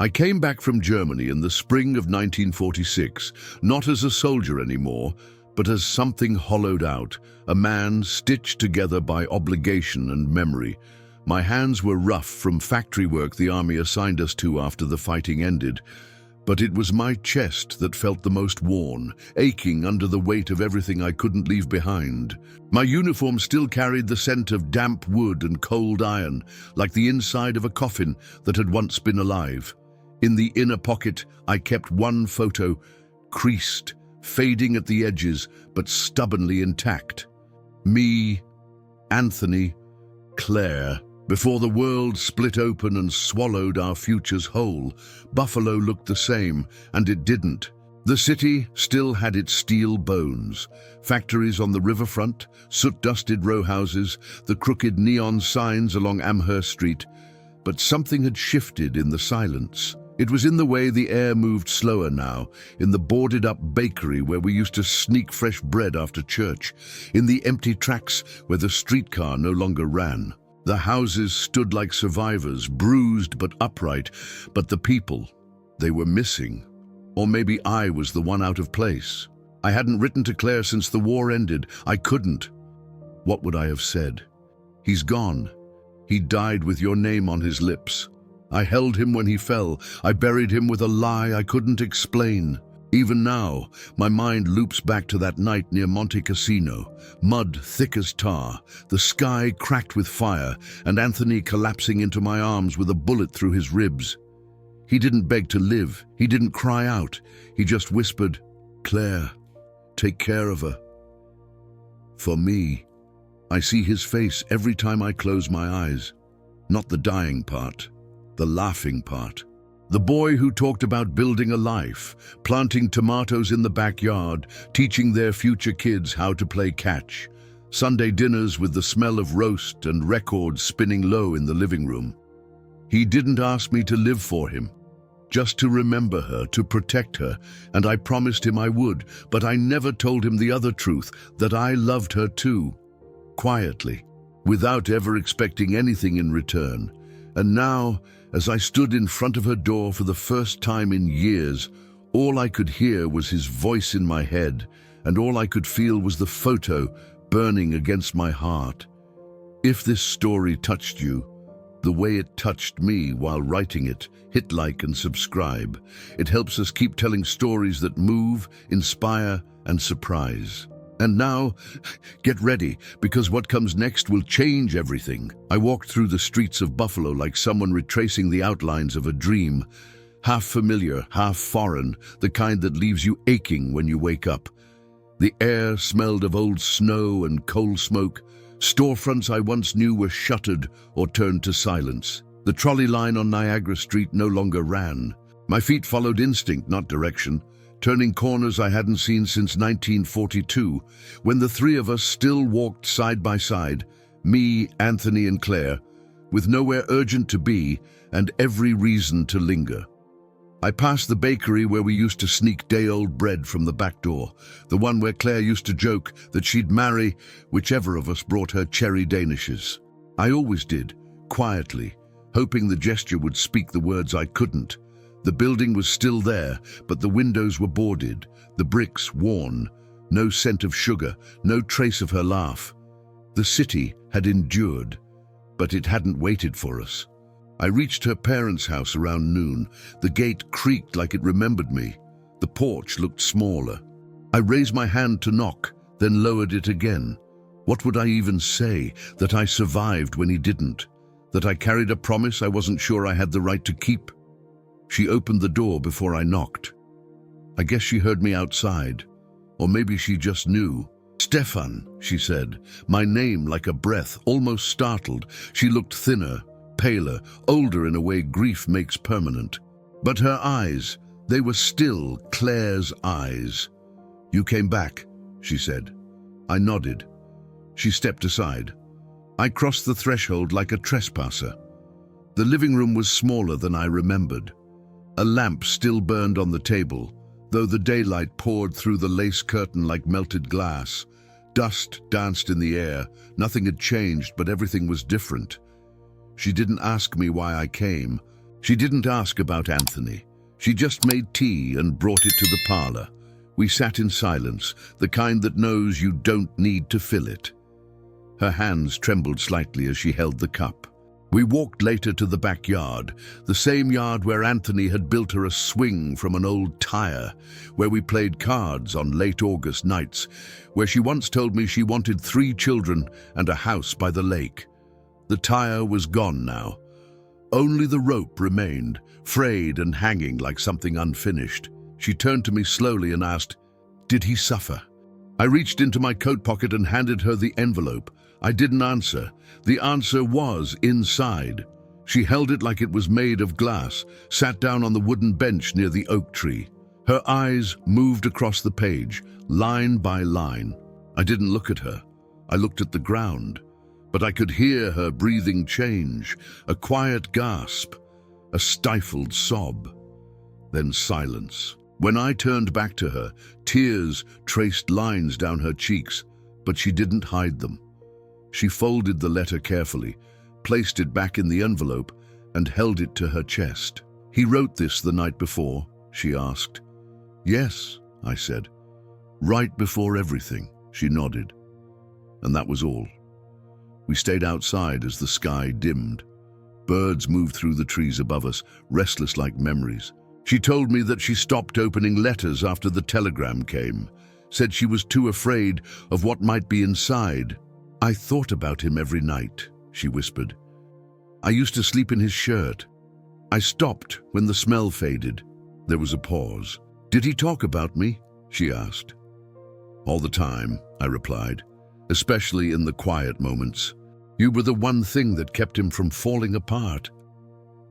I came back from Germany in the spring of 1946, not as a soldier anymore, but as something hollowed out, a man stitched together by obligation and memory. My hands were rough from factory work the army assigned us to after the fighting ended, but it was my chest that felt the most worn, aching under the weight of everything I couldn't leave behind. My uniform still carried the scent of damp wood and cold iron, like the inside of a coffin that had once been alive. In the inner pocket, I kept one photo, creased, fading at the edges, but stubbornly intact. Me, Anthony, Claire. Before the world split open and swallowed our futures whole, Buffalo looked the same, and it didn't. The city still had its steel bones. Factories on the riverfront, soot-dusted row houses, the crooked neon signs along Amherst Street. But something had shifted in the silence. It was in the way the air moved slower now, in the boarded-up bakery where we used to sneak fresh bread after church, in the empty tracks where the streetcar no longer ran. The houses stood like survivors, bruised but upright, but the people, they were missing. Or maybe I was the one out of place. I hadn't written to Claire since the war ended. I couldn't. What would I have said? He's gone. He died with your name on his lips. I held him when he fell. I buried him with a lie I couldn't explain. Even now, my mind loops back to that night near Monte Cassino. Mud thick as tar, the sky cracked with fire, and Anthony collapsing into my arms with a bullet through his ribs. He didn't beg to live. He didn't cry out. He just whispered, "Claire, take care of her." For me, I see his face every time I close my eyes. Not the dying part, the laughing part. The boy who talked about building a life, planting tomatoes in the backyard, teaching their future kids how to play catch. Sunday dinners with the smell of roast and records spinning low in the living room. He didn't ask me to live for him, just to remember her, to protect her, and I promised him I would, but I never told him the other truth, that I loved her too, quietly, without ever expecting anything in return. And now, as I stood in front of her door for the first time in years, all I could hear was his voice in my head, and all I could feel was the photo burning against my heart. If this story touched you, the way it touched me while writing it, hit like and subscribe. It helps us keep telling stories that move, inspire, and surprise. And now, get ready, because what comes next will change everything. I walked through the streets of Buffalo like someone retracing the outlines of a dream. Half familiar, half foreign, the kind that leaves you aching when you wake up. The air smelled of old snow and coal smoke. Storefronts I once knew were shuttered or turned to silence. The trolley line on Niagara Street no longer ran. My feet followed instinct, not direction, turning corners I hadn't seen since 1942, when the three of us still walked side by side, me, Anthony, and Claire, with nowhere urgent to be and every reason to linger. I passed the bakery where we used to sneak day-old bread from the back door, the one where Claire used to joke that she'd marry whichever of us brought her cherry danishes. I always did, quietly, hoping the gesture would speak the words I couldn't. The building was still there, but the windows were boarded, the bricks worn, no scent of sugar, no trace of her laugh. The city had endured, but it hadn't waited for us. I reached her parents' house around noon. The gate creaked like it remembered me. The porch looked smaller. I raised my hand to knock, then lowered it again. What would I even say? That I survived when he didn't? That I carried a promise I wasn't sure I had the right to keep? She opened the door before I knocked. I guess she heard me outside, or maybe she just knew. "Stefan," she said, my name like a breath, almost startled. She looked thinner, paler, older in a way grief makes permanent. But her eyes, they were still Claire's eyes. "You came back," she said. I nodded. She stepped aside. I crossed the threshold like a trespasser. The living room was smaller than I remembered. A lamp still burned on the table, though the daylight poured through the lace curtain like melted glass. Dust danced in the air. Nothing had changed, but everything was different. She didn't ask me why I came. She didn't ask about Anthony. She just made tea and brought it to the parlor. We sat in silence, the kind that knows you don't need to fill it. Her hands trembled slightly as she held the cup. We walked later to the backyard, the same yard where Anthony had built her a swing from an old tire, where we played cards on late August nights, where she once told me she wanted 3 children and a house by the lake. The tire was gone now. Only the rope remained, frayed and hanging like something unfinished. She turned to me slowly and asked, "Did he suffer?" I reached into my coat pocket and handed her the envelope. I didn't answer. The answer was inside. She held it like it was made of glass, sat down on the wooden bench near the oak tree. Her eyes moved across the page, line by line. I didn't look at her. I looked at the ground. But I could hear her breathing change, a quiet gasp, a stifled sob. Then silence. When I turned back to her, tears traced lines down her cheeks, but she didn't hide them. She folded the letter carefully, placed it back in the envelope, and held it to her chest. "He wrote this the night before?" she asked. "Yes," I said. "Right before everything," she nodded. And that was all. We stayed outside as the sky dimmed. Birds moved through the trees above us, restless like memories. She told me that she stopped opening letters after the telegram came, said she was too afraid of what might be inside. "I thought about him every night," she whispered. "I used to sleep in his shirt. I stopped when the smell faded." There was a pause. "Did he talk about me?" she asked. "All the time," I replied, "especially in the quiet moments. You were the one thing that kept him from falling apart."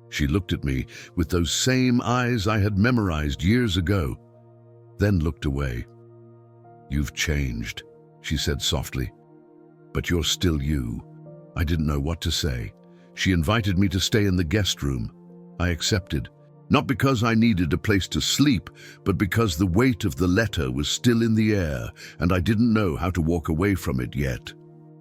She looked at me with those same eyes I had memorized years ago, then looked away. "You've changed," she said softly. "But you're still you." I didn't know what to say. She invited me to stay in the guest room. I accepted, not because I needed a place to sleep, but because the weight of the letter was still in the air, and I didn't know how to walk away from it yet.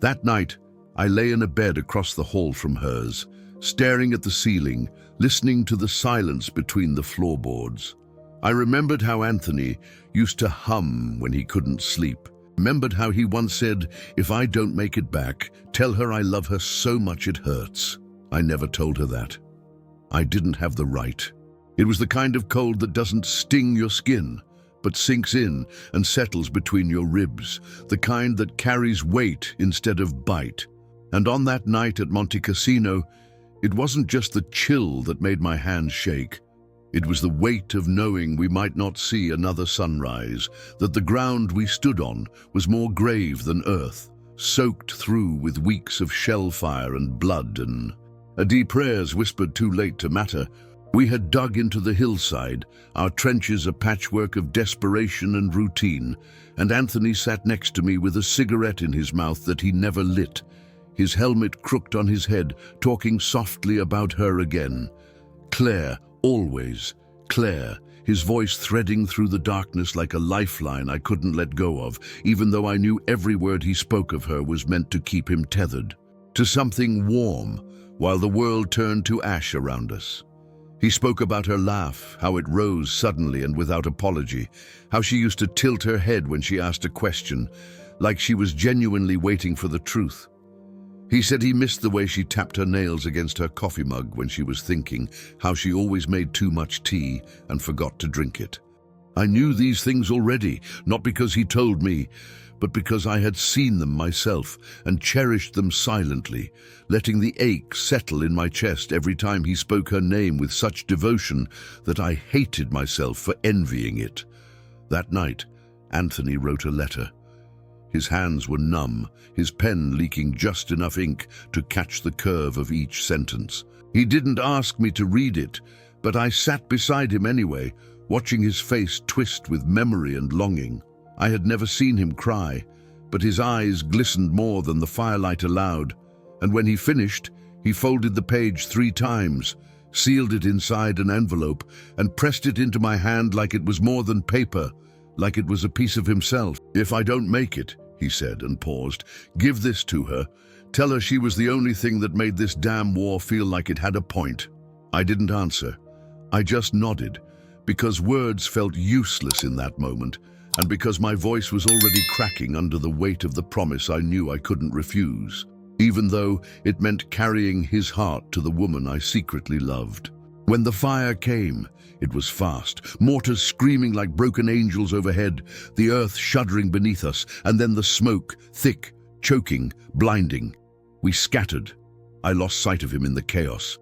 That night, I lay in a bed across the hall from hers, staring at the ceiling, listening to the silence between the floorboards. I remembered how Anthony used to hum when he couldn't sleep. Remembered how he once said, "If I don't make it back, tell her I love her so much it hurts." I never told her that. I didn't have the right. It was the kind of cold that doesn't sting your skin, but sinks in and settles between your ribs, the kind that carries weight instead of bite. And on that night at Monte Cassino, it wasn't just the chill that made my hands shake. It was the weight of knowing we might not see another sunrise, that the ground we stood on was more grave than earth, soaked through with weeks of shell fire and blood and deep prayers whispered too late to matter. We had dug into the hillside, our trenches a patchwork of desperation and routine, and Anthony sat next to me with a cigarette in his mouth that he never lit, his helmet crooked on his head, talking softly about her again. Claire, always, Claire, his voice threading through the darkness like a lifeline I couldn't let go of, even though I knew every word he spoke of her was meant to keep him tethered to something warm, while the world turned to ash around us. He spoke about her laugh, how it rose suddenly and without apology, how she used to tilt her head when she asked a question, like she was genuinely waiting for the truth. He said he missed the way she tapped her nails against her coffee mug when she was thinking, how she always made too much tea and forgot to drink it. I knew these things already, not because he told me, but because I had seen them myself and cherished them silently, letting the ache settle in my chest every time he spoke her name with such devotion that I hated myself for envying it. That night, Anthony wrote a letter. His hands were numb, his pen leaking just enough ink to catch the curve of each sentence. He didn't ask me to read it, but I sat beside him anyway, watching his face twist with memory and longing. I had never seen him cry, but his eyes glistened more than the firelight allowed, and when he finished, he folded the page 3 times, sealed it inside an envelope, and pressed it into my hand like it was more than paper, like it was a piece of himself. "If I don't make it," he said and paused, "give this to her. Tell her she was the only thing that made this damn war feel like it had a point." I didn't answer. I just nodded, because words felt useless in that moment, and because my voice was already cracking under the weight of the promise I knew I couldn't refuse, even though it meant carrying his heart to the woman I secretly loved. When the fire came, it was fast, mortars screaming like broken angels overhead, the earth shuddering beneath us, and then the smoke, thick, choking, blinding. We scattered. I lost sight of him in the chaos.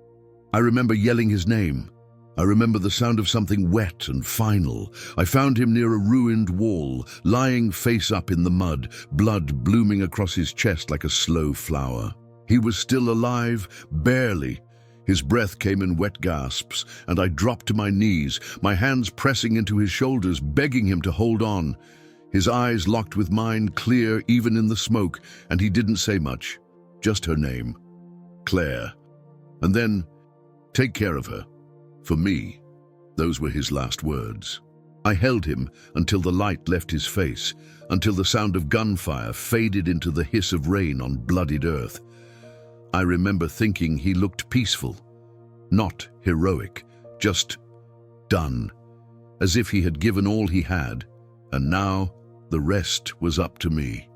I remember yelling his name. I remember the sound of something wet and final. I found him near a ruined wall, lying face up in the mud, blood blooming across his chest like a slow flower. He was still alive, barely. His breath came in wet gasps, and I dropped to my knees, my hands pressing into his shoulders, begging him to hold on. His eyes locked with mine, clear even in the smoke, and he didn't say much, just her name, Claire. And then, take care of her. For me, those were his last words. I held him until the light left his face, until the sound of gunfire faded into the hiss of rain on bloodied earth. I remember thinking he looked peaceful, not heroic, just done, as if he had given all he had, and now the rest was up to me.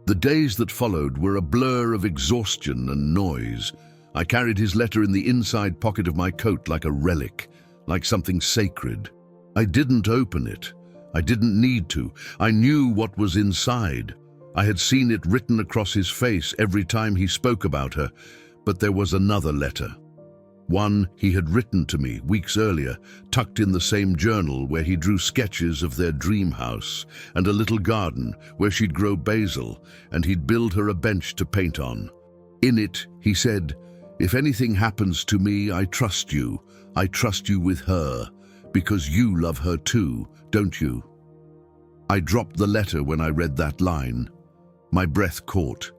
The days that followed were a blur of exhaustion and noise. I carried his letter in the inside pocket of my coat like a relic, like something sacred. I didn't open it. I didn't need to. I knew what was inside. I had seen it written across his face every time he spoke about her, but there was another letter. One he had written to me weeks earlier, tucked in the same journal where he drew sketches of their dream house and a little garden where she'd grow basil and he'd build her a bench to paint on. In it, he said, "If anything happens to me, I trust you. I trust you with her, because you love her too, don't you?" I dropped the letter when I read that line. My breath caught.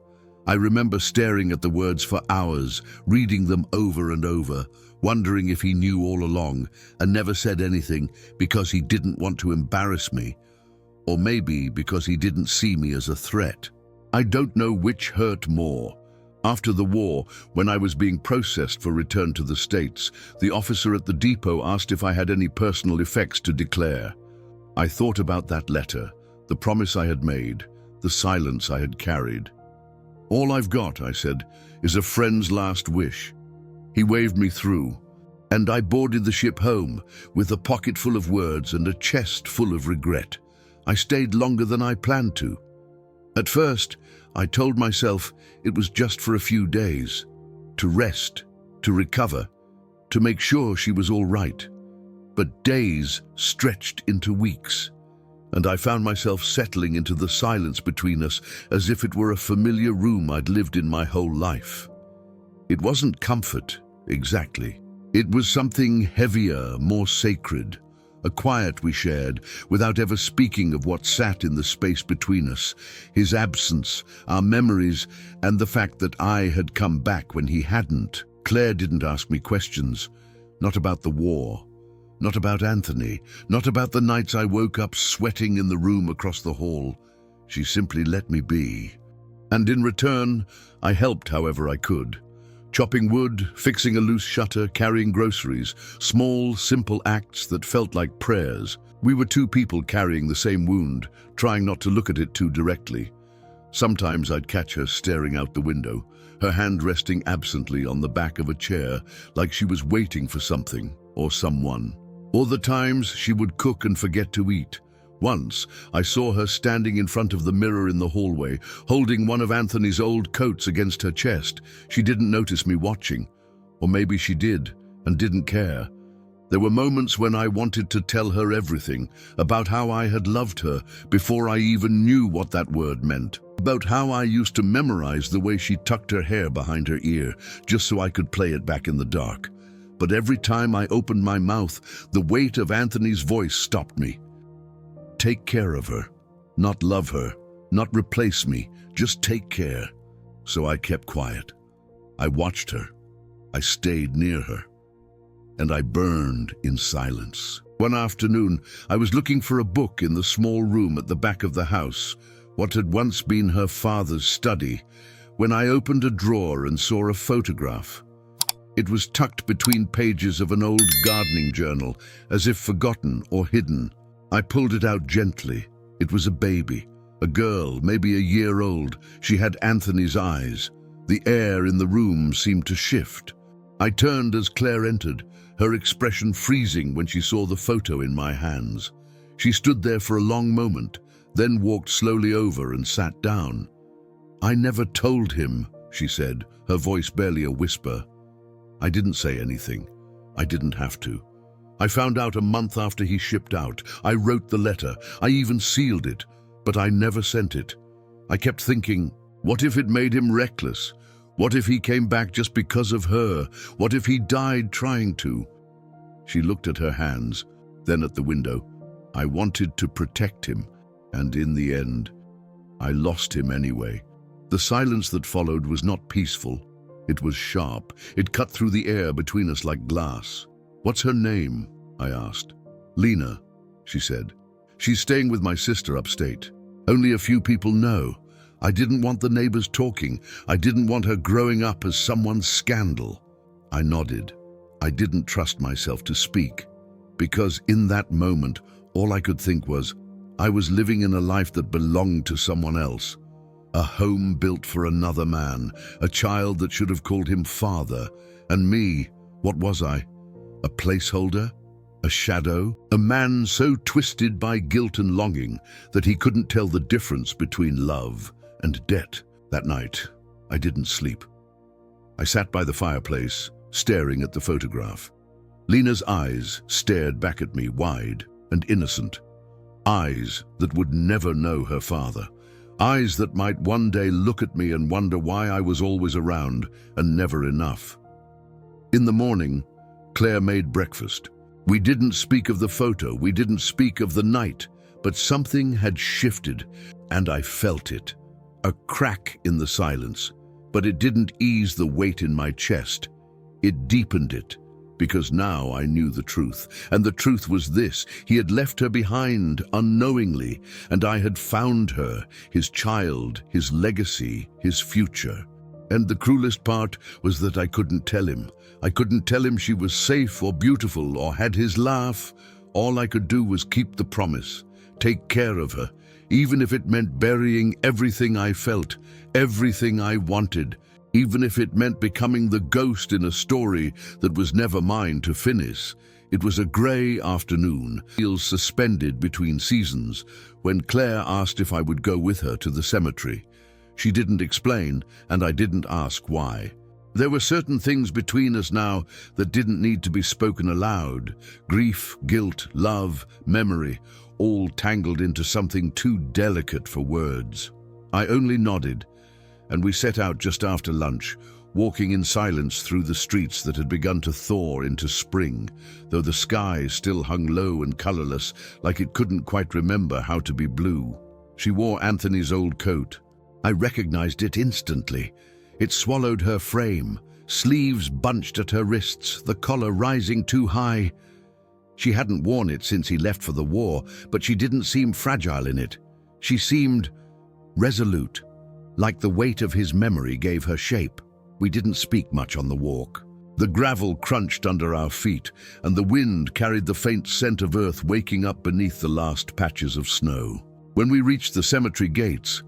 I remember staring at the words for hours, reading them over and over, wondering if he knew all along and never said anything because he didn't want to embarrass me, or maybe because he didn't see me as a threat. I don't know which hurt more. After the war, when I was being processed for return to the States, the officer at the depot asked if I had any personal effects to declare. I thought about that letter, the promise I had made, the silence I had carried. "All I've got," I said, "is a friend's last wish." He waved me through, and I boarded the ship home with a pocket full of words and a chest full of regret. I stayed longer than I planned to. At first, I told myself it was just for a few days, to rest, to recover, to make sure she was all right. But days stretched into weeks, and I found myself settling into the silence between us as if it were a familiar room I'd lived in my whole life. It wasn't comfort, exactly. It was something heavier, more sacred, a quiet we shared without ever speaking of what sat in the space between us, his absence, our memories, and the fact that I had come back when he hadn't. Claire didn't ask me questions, not about the war, not about Anthony, not about the nights I woke up sweating in the room across the hall. She simply let me be. And in return, I helped however I could. Chopping wood, fixing a loose shutter, carrying groceries, small, simple acts that felt like prayers. We were two people carrying the same wound, trying not to look at it too directly. Sometimes I'd catch her staring out the window, her hand resting absently on the back of a chair, like she was waiting for something or someone. Or the times she would cook and forget to eat. Once, I saw her standing in front of the mirror in the hallway, holding one of Anthony's old coats against her chest. She didn't notice me watching. Or maybe she did, and didn't care. There were moments when I wanted to tell her everything, about how I had loved her before I even knew what that word meant. About how I used to memorize the way she tucked her hair behind her ear, just so I could play it back in the dark. But every time I opened my mouth, the weight of Anthony's voice stopped me. Take care of her, not love her, not replace me, just take care. So I kept quiet. I watched her. I stayed near her. And I burned in silence. One afternoon, I was looking for a book in the small room at the back of the house, what had once been her father's study, when I opened a drawer and saw a photograph. It was tucked between pages of an old gardening journal, as if forgotten or hidden. I pulled it out gently. It was a baby, a girl, maybe a year old. She had Anthony's eyes. The air in the room seemed to shift. I turned as Claire entered, her expression freezing when she saw the photo in my hands. She stood there for a long moment, then walked slowly over and sat down. "I never told him," she said, her voice barely a whisper. I didn't say anything. I didn't have to. I found out a month after he shipped out. I wrote the letter. I even sealed it, but I never sent it. I kept thinking, what if it made him reckless? What if he came back just because of her? What if he died trying to? She looked at her hands, then at the window. I wanted to protect him, and in the end, I lost him anyway. The silence that followed was not peaceful. It was sharp. It cut through the air between us like glass. "What's her name?" I asked. "Lena," she said. "She's staying with my sister upstate. Only a few people know. I didn't want the neighbors talking. I didn't want her growing up as someone's scandal." I nodded. I didn't trust myself to speak, because in that moment, all I could think was, I was living in a life that belonged to someone else. A home built for another man, a child that should have called him father. And me, what was I? A placeholder? A shadow? A man so twisted by guilt and longing that he couldn't tell the difference between love and debt. That night, I didn't sleep. I sat by the fireplace, staring at the photograph. Lena's eyes stared back at me, wide and innocent. Eyes that would never know her father. Eyes that might one day look at me and wonder why I was always around and never enough. In the morning, Claire made breakfast. We didn't speak of the photo, we didn't speak of the night, but something had shifted, and I felt it. A crack in the silence, but it didn't ease the weight in my chest. It deepened it, because now I knew the truth. And the truth was this: he had left her behind unknowingly, and I had found her, his child, his legacy, his future. And the cruelest part was that I couldn't tell him. I couldn't tell him she was safe or beautiful or had his laugh. All I could do was keep the promise, take care of her, even if it meant burying everything I felt, everything I wanted, even if it meant becoming the ghost in a story that was never mine to finish. It was a grey afternoon, wheels suspended between seasons, when Claire asked if I would go with her to the cemetery. She didn't explain, and I didn't ask why. There were certain things between us now that didn't need to be spoken aloud. Grief, guilt, love, memory, all tangled into something too delicate for words. I only nodded, and we set out just after lunch, walking in silence through the streets that had begun to thaw into spring, though the sky still hung low and colorless, like it couldn't quite remember how to be blue. She wore Anthony's old coat. I recognized it instantly. It swallowed her frame, sleeves bunched at her wrists, the collar rising too high. She hadn't worn it since he left for the war, but she didn't seem fragile in it. She seemed resolute, like the weight of his memory gave her shape. We didn't speak much on the walk. The gravel crunched under our feet, and the wind carried the faint scent of earth waking up beneath the last patches of snow. When we reached the cemetery gates,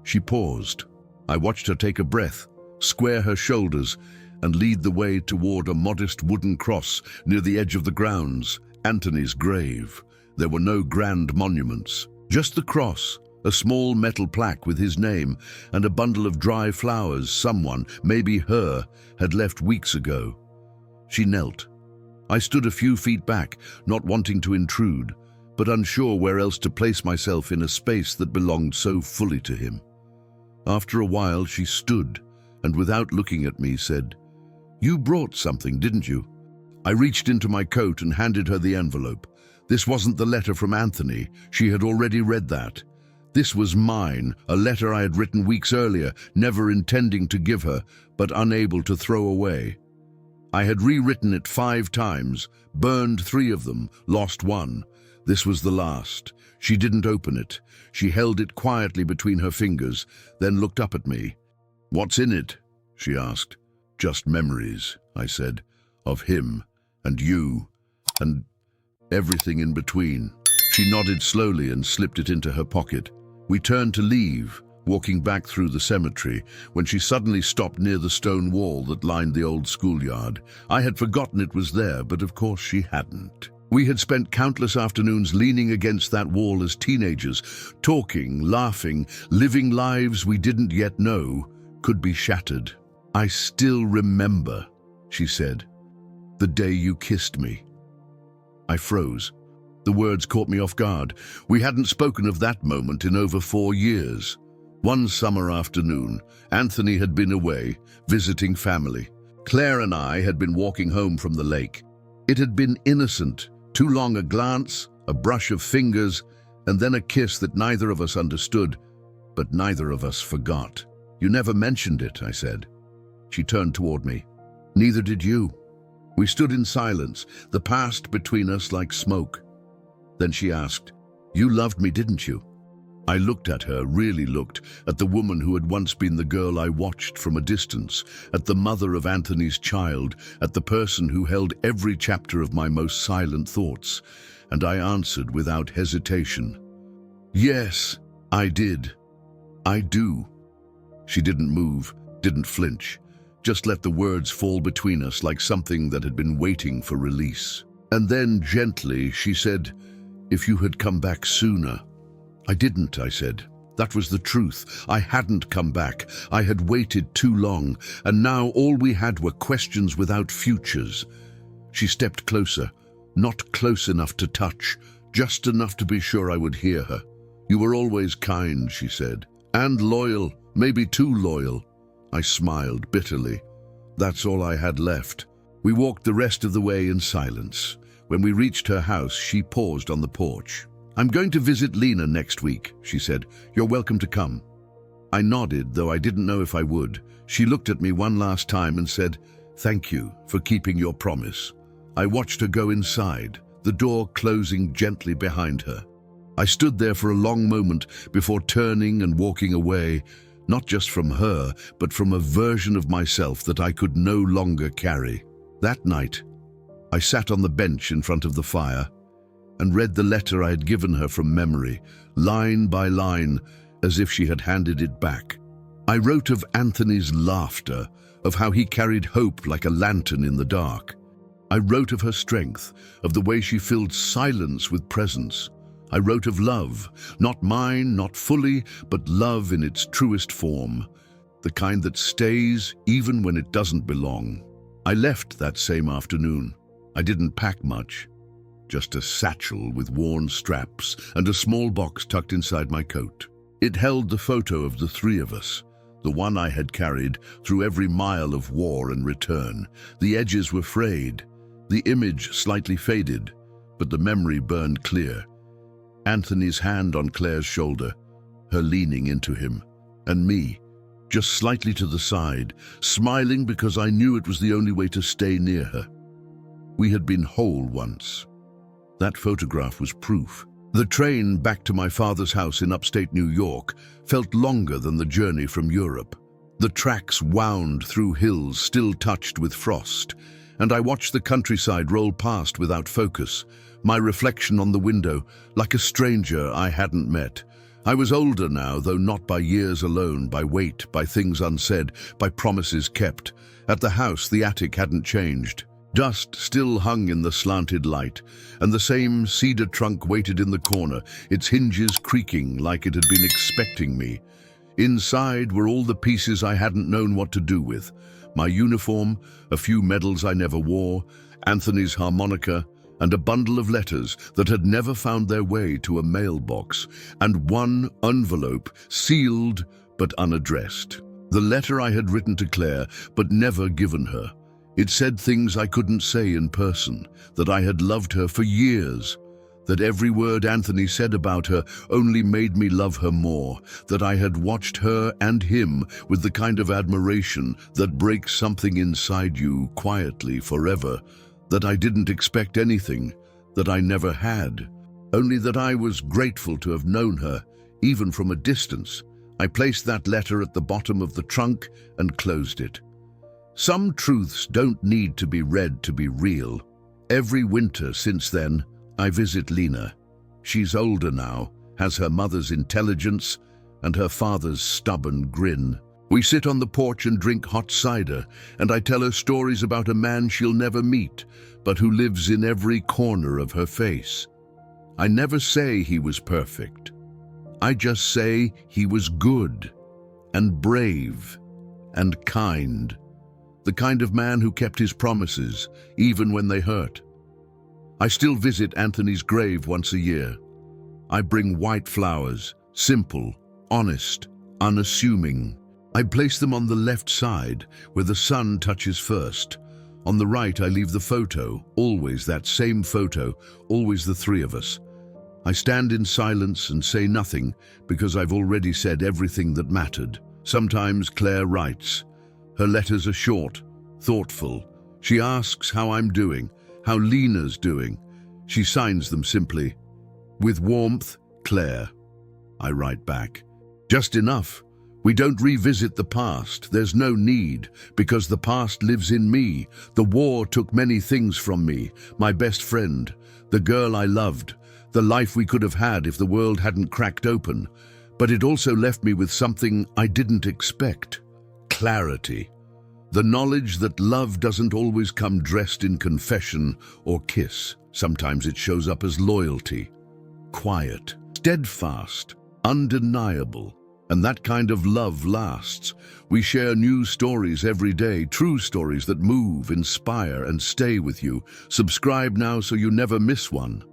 she paused. I watched her take a breath, square her shoulders, and lead the way toward a modest wooden cross near the edge of the grounds, Anthony's grave. There were no grand monuments, just the cross, a small metal plaque with his name, and a bundle of dry flowers someone, maybe her, had left weeks ago. She knelt. I stood a few feet back, not wanting to intrude, but unsure where else to place myself in a space that belonged so fully to him. After a while, she stood, and without looking at me, said, "You brought something, didn't you?" I reached into my coat and handed her the envelope. This wasn't the letter from Anthony. She had already read that. This was mine, a letter I had written weeks earlier, never intending to give her, but unable to throw away. I had rewritten it 5 times, burned 3 of them, lost 1. This was the last. She didn't open it. She held it quietly between her fingers, then looked up at me. "What's in it?" she asked. Just memories, I said, of him and you and everything in between. She nodded slowly and slipped it into her pocket. We turned to leave, walking back through the cemetery, when she suddenly stopped near the stone wall that lined the old schoolyard. I had forgotten it was there, but of course she hadn't. We had spent countless afternoons leaning against that wall as teenagers, talking, laughing, living lives we didn't yet know could be shattered. "I still remember," she said, "the day you kissed me." I froze. The words caught me off guard. We hadn't spoken of that moment in over 4 years. One summer afternoon, Anthony had been away, visiting family. Claire and I had been walking home from the lake. It had been innocent, too long a glance, a brush of fingers, and then a kiss that neither of us understood, but neither of us forgot. "You never mentioned it," I said. She turned toward me. "Neither did you." We stood in silence, the past between us like smoke. Then she asked, "You loved me, didn't you?" I looked at her, really looked, at the woman who had once been the girl I watched from a distance, at the mother of Anthony's child, at the person who held every chapter of my most silent thoughts, and I answered without hesitation, "Yes, I did. I do." She didn't move, didn't flinch, just let the words fall between us like something that had been waiting for release. And then, gently, she said, "If you had come back sooner." "I didn't," I said. That was the truth. I hadn't come back. I had waited too long, and now all we had were questions without futures. She stepped closer, not close enough to touch, just enough to be sure I would hear her. "You were always kind," she said, "and loyal, maybe too loyal." I smiled bitterly. That's all I had left. We walked the rest of the way in silence. When we reached her house, she paused on the porch. "I'm going to visit Lena next week," she said. "You're welcome to come." I nodded, though I didn't know if I would. She looked at me one last time and said, "Thank you for keeping your promise." I watched her go inside, the door closing gently behind her. I stood there for a long moment before turning and walking away, not just from her, but from a version of myself that I could no longer carry. That night, I sat on the bench in front of the fire and read the letter I had given her from memory, line by line, as if she had handed it back. I wrote of Anthony's laughter, of how he carried hope like a lantern in the dark. I wrote of her strength, of the way she filled silence with presence. I wrote of love, not mine, not fully, but love in its truest form, the kind that stays even when it doesn't belong. I left that same afternoon. I didn't pack much, just a satchel with worn straps and a small box tucked inside my coat. It held the photo of the 3 of us, the one I had carried through every mile of war and return. The edges were frayed, the image slightly faded, but the memory burned clear. Anthony's hand on Claire's shoulder, her leaning into him, and me, just slightly to the side, smiling because I knew it was the only way to stay near her. We had been whole once. That photograph was proof. The train back to my father's house in upstate New York felt longer than the journey from Europe. The tracks wound through hills still touched with frost, and I watched the countryside roll past without focus, my reflection on the window, like a stranger I hadn't met. I was older now, though not by years alone, by weight, by things unsaid, by promises kept. At the house, the attic hadn't changed. Dust still hung in the slanted light, and the same cedar trunk waited in the corner, its hinges creaking like it had been expecting me. Inside were all the pieces I hadn't known what to do with. My uniform, a few medals I never wore, Anthony's harmonica, and a bundle of letters that had never found their way to a mailbox, and one envelope, sealed but unaddressed. The letter I had written to Claire, but never given her. It said things I couldn't say in person, that I had loved her for years, that every word Anthony said about her only made me love her more, that I had watched her and him with the kind of admiration that breaks something inside you quietly forever, that I didn't expect anything, that I never had, only that I was grateful to have known her, even from a distance. I placed that letter at the bottom of the trunk and closed it. Some truths don't need to be read to be real. Every winter since then, I visit Lena. She's older now, has her mother's intelligence and her father's stubborn grin. We sit on the porch and drink hot cider, and I tell her stories about a man she'll never meet, but who lives in every corner of her face. I never say he was perfect. I just say he was good and brave and kind. The kind of man who kept his promises, even when they hurt. I still visit Anthony's grave once a year. I bring white flowers, simple, honest, unassuming. I place them on the left side, where the sun touches first. On the right, I leave the photo, always that same photo, always the three of us. I stand in silence and say nothing, because I've already said everything that mattered. Sometimes Claire writes. Her letters are short, thoughtful. She asks how I'm doing, how Lena's doing. She signs them simply. With warmth, Claire. I write back. Just enough. We don't revisit the past. There's no need, because the past lives in me. The war took many things from me. My best friend, the girl I loved, the life we could have had if the world hadn't cracked open. But it also left me with something I didn't expect. Clarity. The knowledge that love doesn't always come dressed in confession or kiss. Sometimes it shows up as loyalty. Quiet, steadfast, undeniable. And that kind of love lasts. We share new stories every day, true stories that move, inspire, and stay with you. Subscribe now so you never miss one.